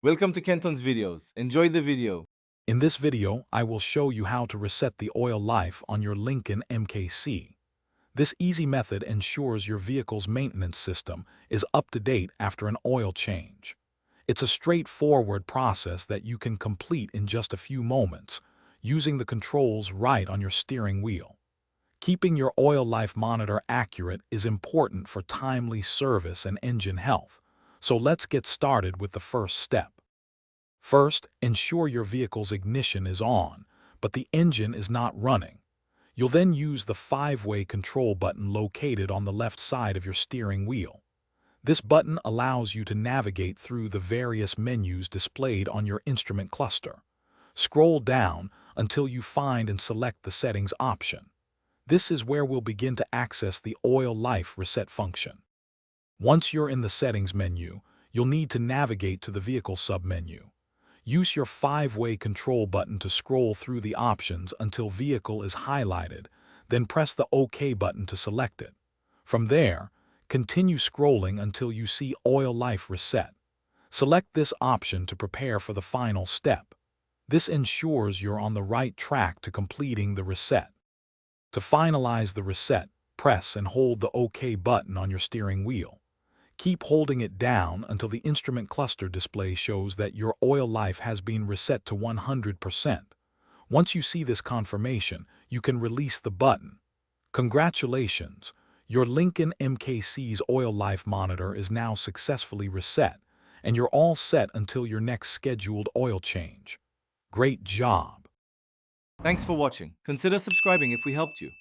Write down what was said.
Welcome to Kenton's videos. Enjoy the video. In this video, I will show you how to reset the oil life on your Lincoln MKC. This easy method ensures your vehicle's maintenance system is up to date after an oil change. It's a straightforward process that you can complete in just a few moments, using the controls right on your steering wheel. Keeping your oil life monitor accurate is important for timely service and engine health, so let's get started with the first step. First, ensure your vehicle's ignition is on, but the engine is not running. You'll then use the 5-way control button located on the left side of your steering wheel. This button allows you to navigate through the various menus displayed on your instrument cluster. Scroll down until you find and select the settings option. This is where we'll begin to access the oil life reset function. Once you're in the settings menu, you'll need to navigate to the vehicle submenu. Use your 5-way control button to scroll through the options until vehicle is highlighted, then press the OK button to select it. From there, continue scrolling until you see Oil Life Reset. Select this option to prepare for the final step. This ensures you're on the right track to completing the reset. To finalize the reset, press and hold the OK button on your steering wheel. Keep holding it down until the instrument cluster display shows that your oil life has been reset to 100%. Once you see this confirmation, you can release the button. Congratulations! Your Lincoln MKC's oil life monitor is now successfully reset, and you're all set until your next scheduled oil change. Great job! Thanks for watching. Consider subscribing if we helped you.